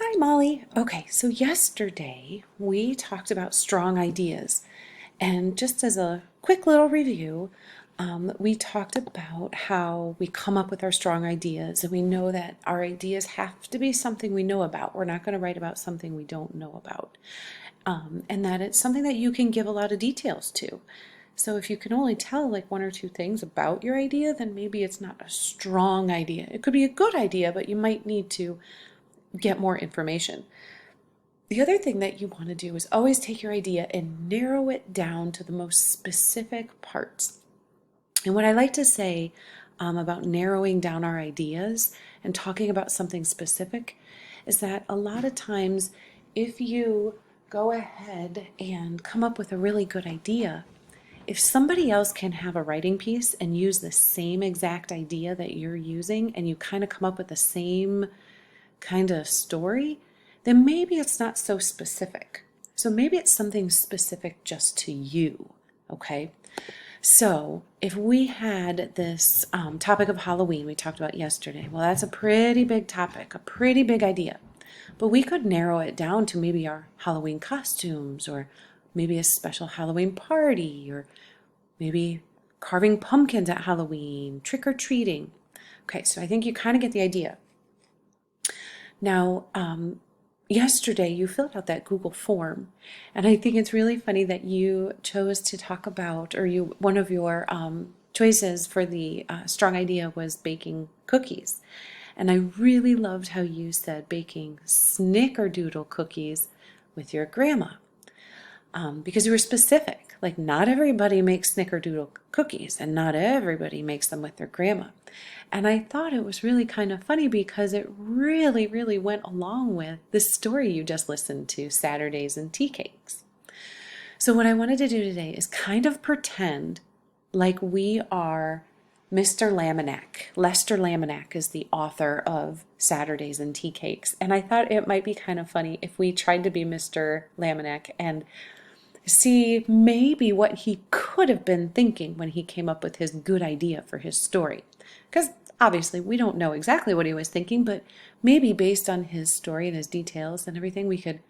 Hi, Molly. Okay, so yesterday we talked about strong ideas. And just as a quick little review, we talked about how we come up with our strong ideas, and we know that our ideas have to be something we know about. We're not going to write about something we don't know about. And that it's something that you can give a lot of details to. So if you can only tell like one or two things about your idea, then maybe it's not a strong idea. It could be a good idea, but you might need to get more information. The other thing that you want to do is always take your idea and narrow it down to the most specific parts. And what I like to say about narrowing down our ideas and talking about something specific is that a lot of times, if you go ahead and come up with a really good idea, if somebody else can have a writing piece and use the same exact idea that you're using, and you kind of come up with the same kind of story, then maybe it's not so specific. So maybe it's something specific just to you, okay? So if we had this topic of Halloween we talked about yesterday, well, that's a pretty big topic, a pretty big idea. But we could narrow it down to maybe our Halloween costumes, or maybe a special Halloween party, or maybe carving pumpkins at Halloween, trick or treating. Okay, so I think you kind of get the idea. Now, yesterday you filled out that Google form, and I think it's really funny that you chose to talk about, or one of your choices for the strong idea was baking cookies. And I really loved how you said baking snickerdoodle cookies with your grandma, because you were specific. Like, not everybody makes snickerdoodle cookies, and not everybody makes them with their grandma. And I thought it was really kind of funny because it really, really went along with the story you just listened to, Saturdays and Tea Cakes. So what I wanted to do today is kind of pretend like we are Mr. Laminack. Lester Laminack is the author of Saturdays and Tea Cakes. And I thought it might be kind of funny if we tried to be Mr. Laminack and see maybe what he could have been thinking when he came up with his good idea for his story. Because obviously we don't know exactly what he was thinking, but maybe based on his story and his details and everything, we could,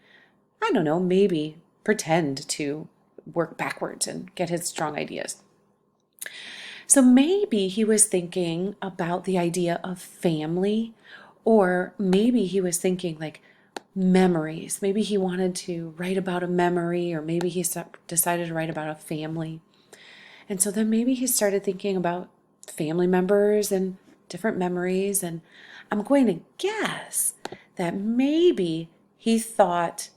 I don't know, maybe pretend to work backwards and get his strong ideas. So maybe he was thinking about the idea of family, or maybe he was thinking like memories. Maybe he wanted to write about a memory, or maybe he decided to write about a family. And so then maybe he started thinking about family members and different memories. And I'm going to guess that maybe he thought,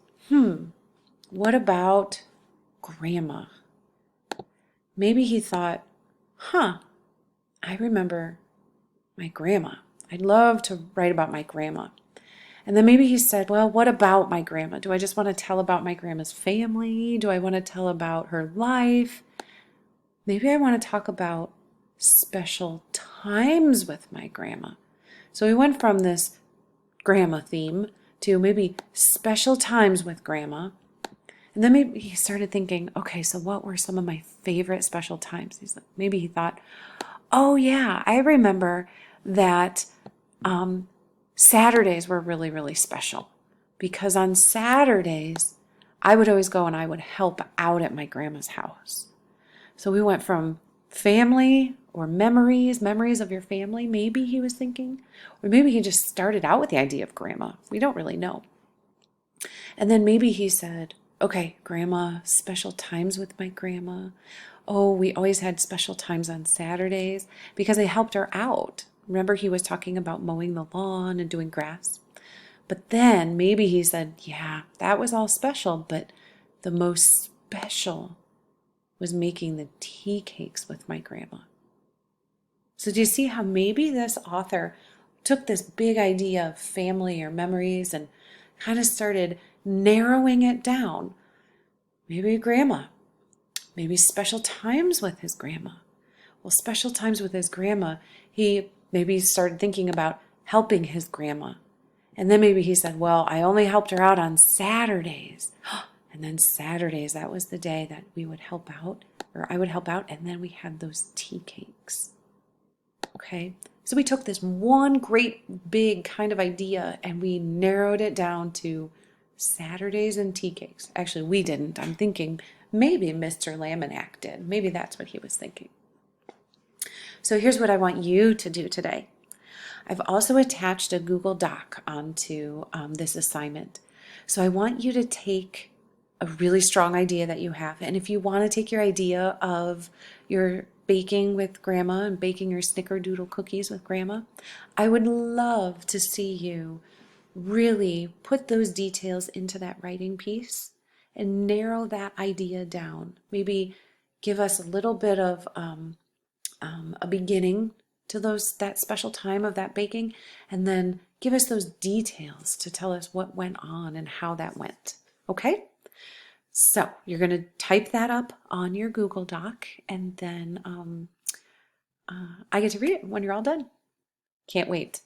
what about grandma? Maybe he thought, I remember my grandma. I'd love to write about my grandma. And then maybe he said, well, what about my grandma? Do I just want to tell about my grandma's family? Do I want to tell about her life? Maybe I want to talk about special times with my grandma. So we went from this grandma theme to maybe special times with grandma. And then maybe he started thinking, okay, so what were some of my favorite special times? Maybe he thought, oh yeah, I remember that Saturdays were really, really special, because on Saturdays I would always go and I would help out at my grandma's house. So we went from family or memories of your family, maybe he was thinking, or maybe he just started out with the idea of grandma. We don't really know. And then maybe he said, okay, grandma, special times with my grandma. Oh, we always had special times on Saturdays because I helped her out. Remember, he was talking about mowing the lawn and doing grass. But then maybe he said, yeah, that was all special, but the most special was making the tea cakes with my grandma. So do you see how maybe this author took this big idea of family or memories and kind of started narrowing it down? Maybe grandma, maybe special times with his grandma. Well, special times with his grandma, he maybe started thinking about helping his grandma. And then maybe he said, well, I only helped her out on Saturdays. And then Saturdays, that was the day that we would help out, or I would help out, and then we had those tea cakes. Okay, So we took this one great big kind of idea and we narrowed it down to Saturdays and tea cakes. Actually, we didn't. I'm thinking maybe Mr. Laminack did. Maybe that's what he was thinking. So here's what I want you to do today. I've also attached a Google Doc onto this assignment. So I want you to take a really strong idea that you have. And if you want to take your idea of your baking with grandma and baking your snickerdoodle cookies with grandma, I would love to see you really put those details into that writing piece and narrow that idea down. Maybe give us a little bit of a beginning to that special time of that baking, and then give us those details to tell us what went on and how that went. Okay? So you're going to type that up on your Google Doc, and then I get to read it when you're all done. Can't wait.